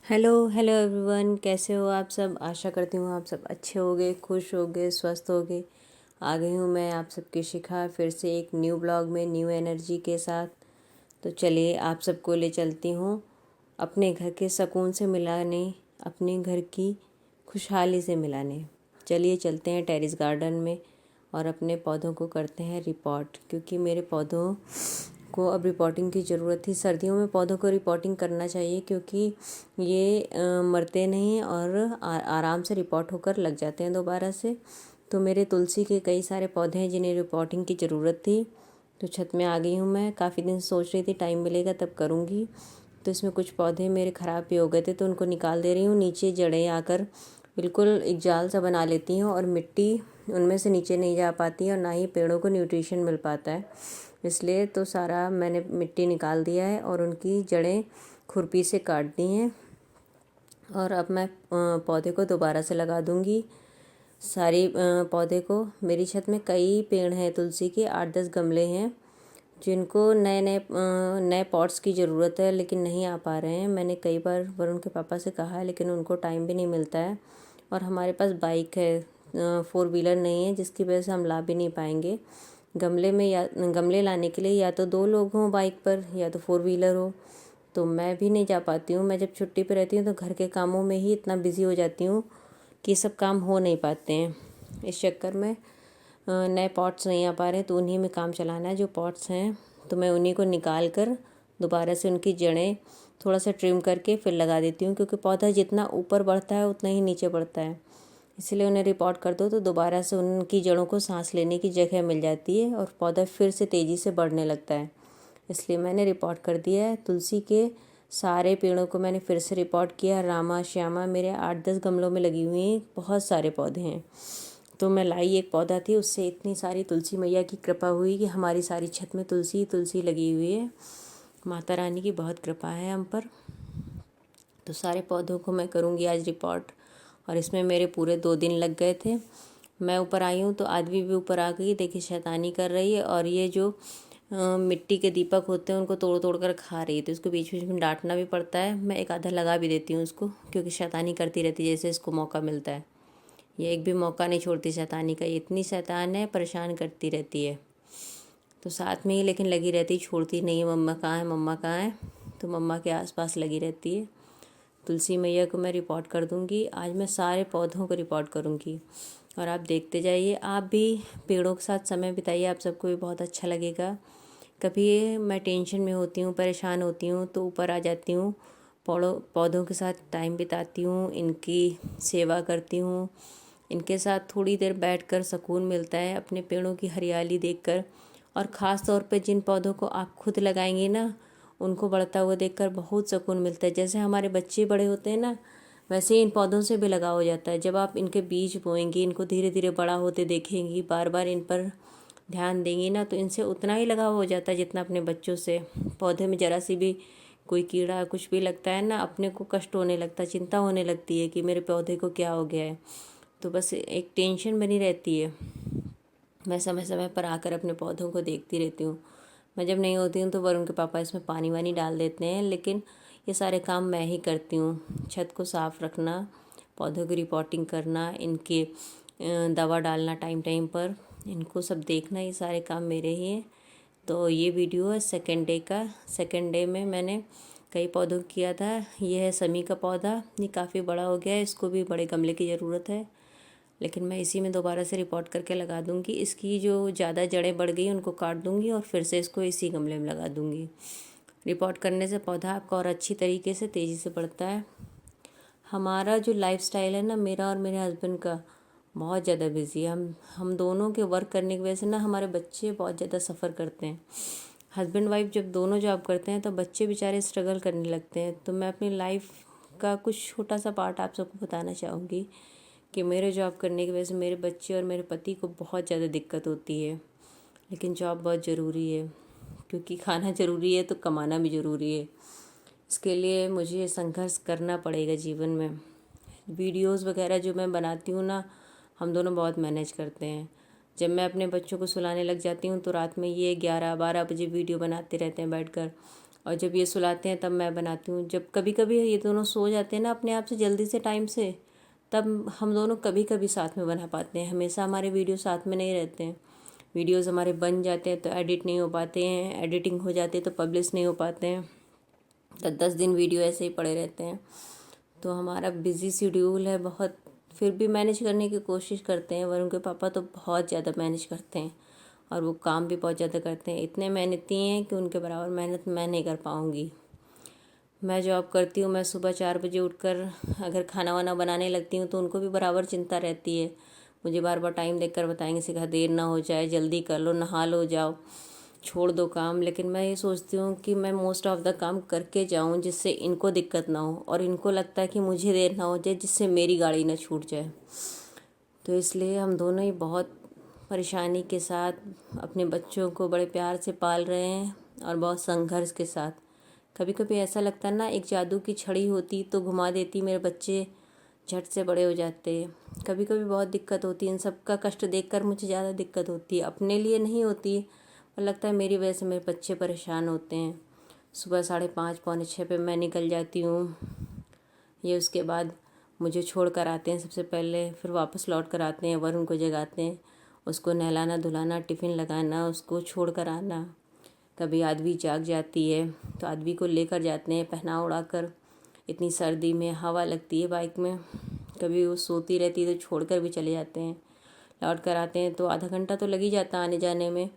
Hello hello everyone, कैसे हो आप सब। आशा करती हूँ आप सब अच्छे होगे, खुश होगे, स्वस्थ होगे। आ गई हूँ मैं आप सबकी शिखा फिर से एक न्यू ब्लॉग में न्यू एनर्जी के साथ। तो चलिए आप सबको ले चलती हूँ अपने घर के सुकून से मिलाने, अपने घर की खुशहाली से मिलाने। चलिए चलते हैं टेरेस गार्डन में और अपने पौधों को करते हैं रिपोर्ट, क्योंकि मेरे पौधों को अब रिपोर्टिंग की ज़रूरत थी। सर्दियों में पौधों को रिपोर्टिंग करना चाहिए, क्योंकि ये मरते नहीं और आराम से रिपोर्ट होकर लग जाते हैं दोबारा से। तो मेरे तुलसी के कई सारे पौधे हैं जिन्हें रिपोर्टिंग की ज़रूरत थी। तो छत में आ गई हूँ मैं। काफ़ी दिन सोच रही थी टाइम मिलेगा तब करूँगी। तो इसमें कुछ पौधे मेरे ख़राब भी हो गए थे, तो उनको निकाल दे रही हूँ। नीचे जड़ें आकर बिल्कुल एक जाल सा बना लेती हैं और मिट्टी उनमें से नीचे नहीं जा पाती है और ना ही पेड़ों को न्यूट्रिशन मिल पाता है। इसलिए तो सारा मैंने मिट्टी निकाल दिया है और उनकी जड़ें खुरपी से काट दी हैं। और अब मैं पौधे को दोबारा से लगा दूंगी। सारी पौधे को। मेरी छत में कई पेड़ हैं तुलसी के, 8-10 गमले हैं जिनको नए नए नए पॉट्स की ज़रूरत है, लेकिन नहीं आ पा रहे हैं। मैंने कई बार वरुण के पापा से कहा है, लेकिन उनको टाइम भी नहीं मिलता है। और हमारे पास बाइक है, 4 व्हीलर नहीं है, जिसकी वजह से हम ला भी नहीं पाएंगे। गमले लाने के लिए या तो 2 लोग हों बाइक पर या तो 4 व्हीलर हो। तो मैं भी नहीं जा पाती हूँ। मैं जब छुट्टी पर रहती हूँ तो घर के कामों में ही इतना बिज़ी हो जाती हूँ कि सब काम हो नहीं पाते हैं। इस चक्कर में नए पॉट्स नहीं आ पा रहे, तो उन्हीं में काम चलाना है। जो पॉट्स हैं तो मैं उन्हीं को निकाल कर दोबारा से उनकी जड़ें थोड़ा सा ट्रिम करके फिर लगा देती हूँ, क्योंकि पौधा जितना ऊपर बढ़ता है उतना ही नीचे बढ़ता है। इसलिए उन्हें रिपोर्ट कर दो तो दोबारा से उनकी जड़ों को सांस लेने की जगह मिल जाती है और पौधा फिर से तेज़ी से बढ़ने लगता है। इसलिए मैंने रिपोर्ट कर दिया है। तुलसी के सारे पेड़ों को मैंने फिर से रिपोर्ट किया। रामा श्यामा मेरे 8-10 गमलों में लगी हुई हैं, बहुत सारे पौधे हैं। तो मैं लाई एक पौधा थी, उससे इतनी सारी तुलसी मैया की कृपा हुई कि हमारी सारी छत में तुलसी तुलसी लगी हुई है। माता रानी की बहुत कृपा है हम पर। तो सारे पौधों को मैं करूँगी आज रिपोर्ट। और इसमें मेरे पूरे 2 दिन लग गए थे। मैं ऊपर आई हूँ तो आदमी भी ऊपर आ गई, देखिए शैतानी कर रही है। और ये जो मिट्टी के दीपक होते हैं उनको तोड़ तोड़ कर खा रही है, तो इसको बीच बीच में डांटना भी पड़ता है। मैं एक आधा लगा भी देती हूँ उसको, क्योंकि शैतानी करती रहती है जैसे इसको मौका मिलता है। ये एक भी मौका नहीं छोड़ती शैतानी का। ये इतनी शैतान है, परेशान करती रहती है। तो साथ में ही लेकिन लगी रहती, छोड़ती नहीं है। मम्मा कहाँ है, मम्मा कहाँ है, तो मम्मा के आसपास लगी रहती है। तुलसी मैया को मैं रिपोर्ट कर दूँगी। आज मैं सारे पौधों को रिपोर्ट करूँगी और आप देखते जाइए। आप भी पेड़ों के साथ समय बिताइए, आप सबको भी बहुत अच्छा लगेगा। कभी मैं टेंशन में होती हूँ, परेशान होती हूँ, तो ऊपर आ जाती हूँ, पौधों के साथ टाइम बिताती हूँ, इनकी सेवा करती हूँ। इनके साथ थोड़ी देर बैठकर सुकून मिलता है, अपने पेड़ों की हरियाली देखकर। और ख़ास तौर पे जिन पौधों को आप खुद लगाएंगे ना, उनको बढ़ता हुआ देखकर बहुत सुकून मिलता है। जैसे हमारे बच्चे बड़े होते हैं ना, वैसे ही इन पौधों से भी लगाव हो जाता है। जब आप इनके बीज बोएंगी, इनको धीरे धीरे बड़ा होते देखेंगी, बार बार इन पर ध्यान देंगी ना, तो इनसे उतना ही लगाव हो जाता है जितना अपने बच्चों से। पौधे में ज़रा सी भी कोई कीड़ा कुछ भी लगता है ना, अपने को कष्ट होने लगता है, चिंता होने लगती है कि मेरे पौधे को क्या हो गया है। तो बस एक टेंशन बनी रहती है। मैं समय समय पर आकर अपने पौधों को देखती रहती हूँ। मैं जब नहीं होती हूँ तो वरुण के पापा इसमें पानी वानी डाल देते हैं, लेकिन ये सारे काम मैं ही करती हूँ। छत को साफ़ रखना, पौधों की रिपोर्टिंग करना, इनके दवा डालना टाइम टाइम पर, इनको सब देखना, ये सारे काम मेरे ही हैं। तो ये वीडियो है सेकेंड डे का। सेकेंड डे में मैंने कई पौधों को किया था। ये है समी का पौधा, ये काफ़ी बड़ा हो गया है, इसको भी बड़े गमले की ज़रूरत है, लेकिन मैं इसी में दोबारा से रिपोर्ट करके लगा दूंगी। इसकी जो ज़्यादा जड़ें बढ़ गई उनको काट दूंगी और फिर से इसको इसी गमले में लगा दूंगी। रिपोर्ट करने से पौधा आपका और अच्छी तरीके से तेज़ी से बढ़ता है। हमारा जो लाइफस्टाइल है ना, मेरा और मेरे हस्बैंड का, बहुत ज़्यादा बिजी है। हम दोनों के वर्क करने की वजह से ना हमारे बच्चे बहुत ज़्यादा सफ़र करते हैं। हस्बैंड वाइफ जब दोनों जॉब करते हैं तो बच्चे बेचारे स्ट्रगल करने लगते हैं। तो मैं अपनी लाइफ का कुछ छोटा सा पार्ट आप सबको बताना चाहूँगी कि मेरे जॉब करने की वजह से मेरे बच्चे और मेरे पति को बहुत ज़्यादा दिक्कत होती है। लेकिन जॉब बहुत ज़रूरी है, क्योंकि खाना ज़रूरी है तो कमाना भी ज़रूरी है। इसके लिए मुझे संघर्ष करना पड़ेगा जीवन में। वीडियोस वगैरह जो मैं बनाती हूँ ना, हम दोनों बहुत मैनेज करते हैं। जब मैं अपने बच्चों को सुलाने लग जाती हूँ तो रात में ये 11-12 बजे वीडियो बनाते रहते हैं बैठकर। और जब ये सुलाते हैं तब मैं बनाती हूँ। जब कभी कभी ये दोनों सो जाते हैं ना अपने आप से जल्दी से टाइम से, तब हम दोनों कभी कभी साथ में बना पाते हैं। हमेशा हमारे वीडियो साथ में नहीं रहते हैं। वीडियोज़ हमारे बन जाते हैं तो एडिट नहीं हो पाते हैं, एडिटिंग हो जाती है तो पब्लिश नहीं हो पाते हैं, 10 दिन वीडियो ऐसे ही पड़े रहते हैं। तो हमारा बिज़ी शेड्यूल है बहुत, फिर भी मैनेज करने की कोशिश करते हैं। वरुण के पापा तो बहुत ज़्यादा मैनेज करते हैं और वो काम भी बहुत ज़्यादा करते हैं। इतने मेहनती हैं कि उनके बराबर मेहनत मैं नहीं कर पाऊँगी। मैं जॉब करती हूँ, मैं सुबह 4 बजे उठकर अगर खाना वाना बनाने लगती हूँ तो उनको भी बराबर चिंता रहती है। मुझे बार बार टाइम देखकर बताएंगे, सिखा देर ना हो जाए, जल्दी कर लो, नहा लो, जाओ, छोड़ दो काम। लेकिन मैं ये सोचती हूँ कि मैं मोस्ट ऑफ द काम करके जाऊँ जिससे इनको दिक्कत ना हो, और इनको लगता है कि मुझे देर ना हो जाए जिससे मेरी गाड़ी ना छूट जाए। तो इसलिए हम दोनों ही बहुत परेशानी के साथ अपने बच्चों को बड़े प्यार से पाल रहे हैं और बहुत संघर्ष के साथ। कभी कभी ऐसा लगता है ना एक जादू की छड़ी होती तो घुमा देती, मेरे बच्चे झट से बड़े हो जाते। कभी कभी बहुत दिक्कत होती है, इन सबका कष्ट देखकर मुझे ज़्यादा दिक्कत होती है, अपने लिए नहीं होती पर लगता है मेरी वजह से मेरे बच्चे परेशान होते हैं। सुबह 5:30 पौने 6 पे मैं निकल जाती हूँ, ये उसके बाद मुझे छोड़ कर आते हैं सबसे पहले, फिर वापस लौट कर आते हैं, वरुण को जगाते हैं, उसको नहलाना धुलाना, टिफ़िन लगाना, उसको छोड़ कर आना। कभी आदवी जाग जाती है तो आदवी को लेकर जाते हैं पहना उड़ा कर, इतनी सर्दी में हवा लगती है बाइक में। कभी वो सोती रहती है तो छोड़ कर भी चले जाते हैं, लौट कर आते हैं तो आधा घंटा तो लग ही जाता आने जाने में।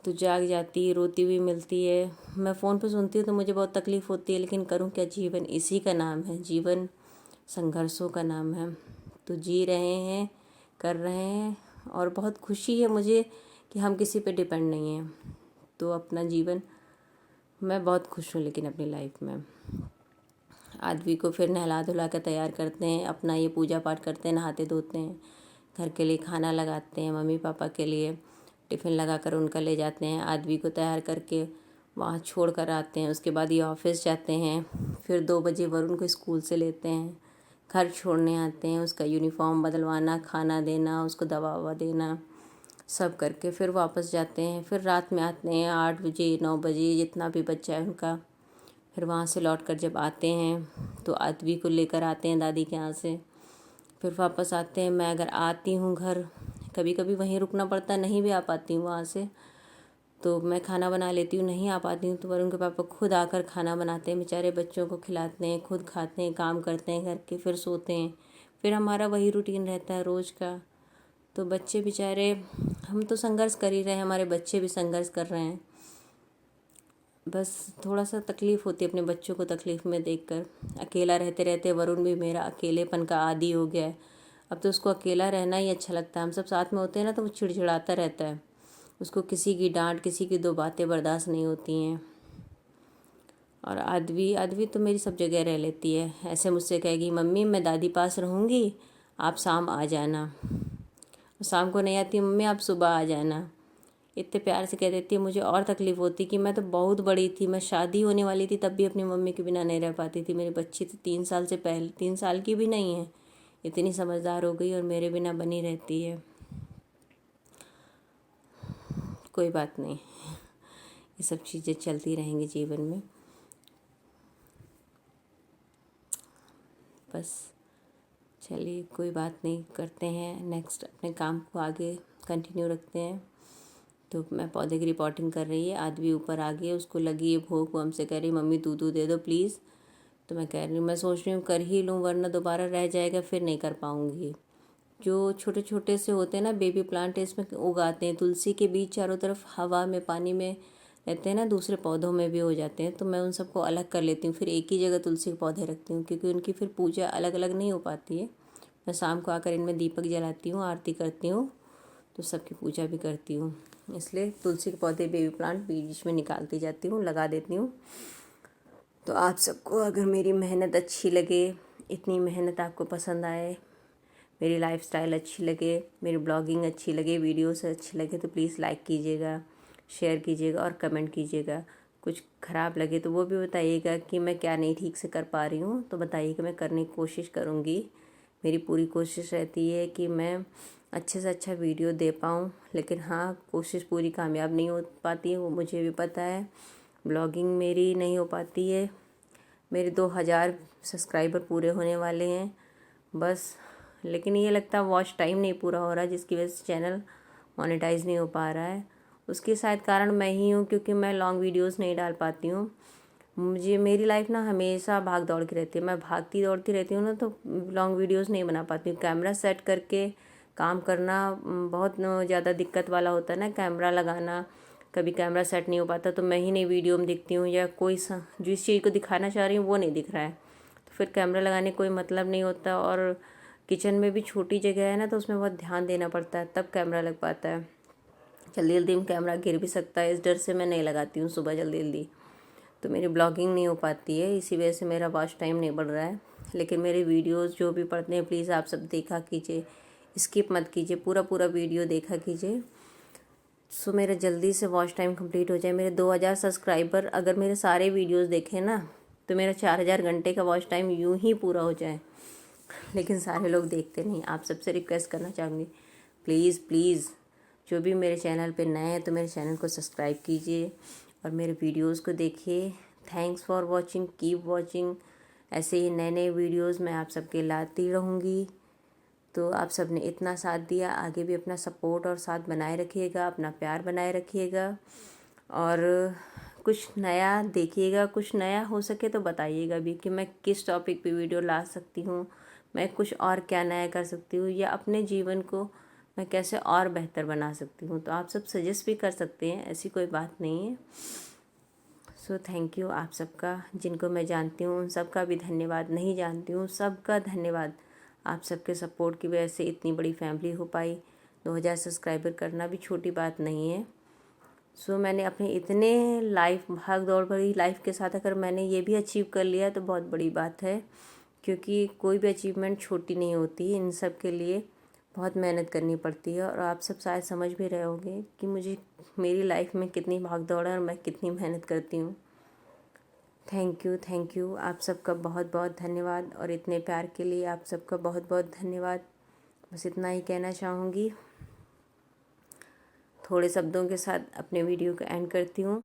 तो जाग जाती है, रोती हुई मिलती है। मैं फ़ोन पे सुनती हूँ तो मुझे बहुत तकलीफ़ होती है, लेकिन करूँ क्या, जीवन इसी का नाम है, जीवन संघर्षों का नाम है। तो जी रहे हैं, कर रहे हैं, और बहुत खुशी है मुझे कि हम किसी पे डिपेंड नहीं हैं। तो अपना जीवन, मैं बहुत खुश हूँ लेकिन अपनी लाइफ में। आदमी को फिर नहला धुला कर तैयार करते हैं, अपना ये पूजा पाठ करते हैं, नहाते धोते हैं, घर के लिए खाना लगाते हैं, मम्मी पापा के लिए टिफ़िन लगा कर उनका ले जाते हैं। आदमी को तैयार करके वहाँ छोड़ कर आते हैं। उसके बाद ये ऑफिस जाते हैं, फिर 2 बजे वरुण को स्कूल से लेते हैं, घर छोड़ने आते हैं, उसका यूनिफॉर्म बदलवाना, खाना देना, उसको दवा ववा देना, सब करके फिर वापस जाते हैं। फिर रात में आते हैं 8 बजे 9 बजे, जितना भी बच्चा है उनका। फिर वहाँ से लौट कर जब आते हैं तो आदवी को लेकर आते हैं दादी के यहाँ से, फिर वापस आते हैं। मैं अगर आती हूँ घर, कभी कभी वहीं रुकना पड़ता है, नहीं भी आ पाती हूँ वहाँ से, तो मैं खाना बना लेती हूँ। नहीं आ पाती हूँ तो वरुण के पापा खुद आकर खाना बनाते हैं, बेचारे बच्चों को खिलाते हैं, खुद खाते हैं, काम करते हैं घर के, फिर सोते हैं। फिर हमारा वही रूटीन रहता है रोज़ का। तो बच्चे बेचारे, हम तो संघर्ष कर ही रहे हैं, हमारे बच्चे भी संघर्ष कर रहे हैं। बस थोड़ा सा तकलीफ़ होती है अपने बच्चों को तकलीफ़ में देखकर। अकेला रहते रहते वरुण भी मेरा अकेलेपन का आदी हो गया है। अब तो उसको अकेला रहना ही अच्छा लगता है। हम सब साथ में होते हैं ना तो वो चिड़चिड़ाता रहता है, उसको किसी की डांट, किसी की 2 बातें बर्दाश्त नहीं होती हैं। और आदवी तो मेरी सब जगह रह लेती है। ऐसे मुझसे कहेगी, मम्मी मैं दादी पास रहूँगी, आप शाम आ जाना। शाम को नहीं आती, मम्मी आप सुबह आ जाना। इतने प्यार से कह देती है। मुझे और तकलीफ़ होती कि मैं तो बहुत बड़ी थी, मैं शादी होने वाली थी तब भी अपनी मम्मी के बिना नहीं रह पाती थी। मेरी बच्ची तो 3 साल से पहले, 3 साल की भी नहीं है, इतनी समझदार हो गई और मेरे बिना बनी रहती है। कोई बात नहीं, ये सब चीज़ें चलती रहेंगी जीवन में। बस चलिए, कोई बात नहीं, करते हैं नेक्स्ट, अपने काम को आगे कंटिन्यू रखते हैं। तो मैं पौधे की रिपोर्टिंग कर रही है, आदमी ऊपर आ गई है, उसको लगी है भूख, वो हमसे कह रही मम्मी दूध दे दो प्लीज़। तो मैं कह रही हूँ, मैं सोच रही हूँ कर ही लूँ वरना दोबारा रह जाएगा, फिर नहीं कर पाऊँगी। जो छोटे छोटे से होते हैं ना बेबी प्लांट, इसमें उगाते हैं, तुलसी के बीज चारों तरफ हवा में पानी में रहते हैं ना, दूसरे पौधों में भी हो जाते हैं। तो मैं उन सबको अलग कर लेती हूँ, फिर एक ही जगह तुलसी के पौधे रखती हूँ, क्योंकि उनकी फिर पूजा अलग अलग नहीं हो पाती है। मैं शाम को आकर इनमें दीपक जलाती हूँ, आरती करती हूँ, तो सबकी पूजा भी करती हूँ। इसलिए तुलसी के पौधे, बेबी प्लांट बीच में निकालती जाती हूँ, लगा देती हूँ। तो आप सबको अगर मेरी मेहनत अच्छी लगे, इतनी मेहनत आपको पसंद आए, मेरी लाइफस्टाइल अच्छी लगे, मेरी ब्लॉगिंग अच्छी लगे, वीडियोस अच्छी लगे, तो प्लीज़ लाइक कीजिएगा, शेयर कीजिएगा और कमेंट कीजिएगा। कुछ ख़राब लगे तो वो भी बताइएगा कि मैं क्या नहीं ठीक से कर पा रही हूँ, तो बताइएगा, मैं करने की कोशिश करूँगी। मेरी पूरी कोशिश रहती है कि मैं अच्छे से अच्छा वीडियो दे पाऊँ, लेकिन हाँ, कोशिश पूरी कामयाब नहीं हो पाती है, वो मुझे भी पता है। ब्लॉगिंग मेरी नहीं हो पाती है। मेरे 2000 सब्सक्राइबर पूरे होने वाले हैं बस, लेकिन ये लगता है वॉच टाइम नहीं पूरा हो रहा, जिसकी वजह से चैनल मोनेटाइज नहीं हो पा रहा है। उसके शायद कारण मैं ही हूँ, क्योंकि मैं लॉन्ग वीडियोस नहीं डाल पाती हूँ। मेरी लाइफ ना हमेशा भाग दौड़ की रहती है, मैं भागती दौड़ती रहती हूँ ना, तो लॉन्ग वीडियोस नहीं बना पाती हूँ। कैमरा सेट करके काम करना बहुत ज़्यादा दिक्कत वाला होता है ना, कैमरा लगाना। कभी कैमरा सेट नहीं हो पाता तो मैं ही नहीं वीडियो में दिखती हूँ, या कोई जिस चीज़ को दिखाना चाह रही हूँ वो नहीं दिख रहा है, तो फिर कैमरा लगाने कोई मतलब नहीं होता। और किचन में भी छोटी जगह है ना, तो उसमें बहुत ध्यान देना पड़ता है, तब कैमरा लग पाता है। जल्दी जल्दी में कैमरा गिर भी सकता है, इस डर से मैं नहीं लगाती हूँ सुबह जल्दी जल्दी, तो मेरी ब्लॉगिंग नहीं हो पाती है, इसी वजह से मेरा वॉच टाइम नहीं बढ़ रहा है। लेकिन मेरे वीडियोस जो भी पढ़ते हैं प्लीज़ आप सब देखा कीजिए, स्किप मत कीजिए, पूरा पूरा वीडियो देखा कीजिए। सो मेरा जल्दी से वॉच टाइम कंप्लीट हो जाए। मेरे 2000 सब्सक्राइबर अगर मेरे सारे वीडियोस देखें ना, तो मेरा 4000 घंटे का वॉच टाइम यूं ही पूरा हो जाए। लेकिन सारे लोग देखते नहीं। आप सबसे रिक्वेस्ट करना चाहूँगी, प्लीज़ प्लीज़ जो भी मेरे चैनल पे नए हैं तो मेरे चैनल को सब्सक्राइब कीजिए और मेरे वीडियोस को देखिए। Thanks for watching, keep watching. ऐसे ही नए नए वीडियोस मैं आप सबके लाती रहूँगी। तो आप सब ने इतना साथ दिया, आगे भी अपना सपोर्ट और साथ बनाए रखिएगा, अपना प्यार बनाए रखिएगा, और कुछ नया देखिएगा। कुछ नया हो सके तो बताइएगा भी कि मैं किस टॉपिक पे वीडियो ला सकती हूँ, मैं कुछ और क्या नया कर सकती हूँ, या अपने जीवन को मैं कैसे और बेहतर बना सकती हूँ। तो आप सब सजेस्ट भी कर सकते हैं, ऐसी कोई बात नहीं है। सो थैंक यू आप सबका, जिनको मैं जानती हूँ उन सबका भी धन्यवाद, नहीं जानती हूँ सबका धन्यवाद। आप सबके सपोर्ट की वजह से इतनी बड़ी फैमिली हो पाई। 2000 सब्सक्राइबर करना भी छोटी बात नहीं है। सो मैंने अपने इतने लाइफ भाग दौड़ भरी लाइफ के साथ अगर मैंने ये भी अचीव कर लिया तो बहुत बड़ी बात है, क्योंकि कोई भी अचीवमेंट छोटी नहीं होती। इन सब के लिए बहुत मेहनत करनी पड़ती है, और आप सब शायद समझ भी रहे होंगे कि मुझे मेरी लाइफ में कितनी भाग दौड़ है और मैं कितनी मेहनत करती हूँ। थैंक यू आप सबका बहुत बहुत धन्यवाद, और इतने प्यार के लिए आप सबका बहुत बहुत धन्यवाद। बस इतना ही कहना चाहूँगी। थोड़े शब्दों के साथ अपने वीडियो को एंड करती हूँ।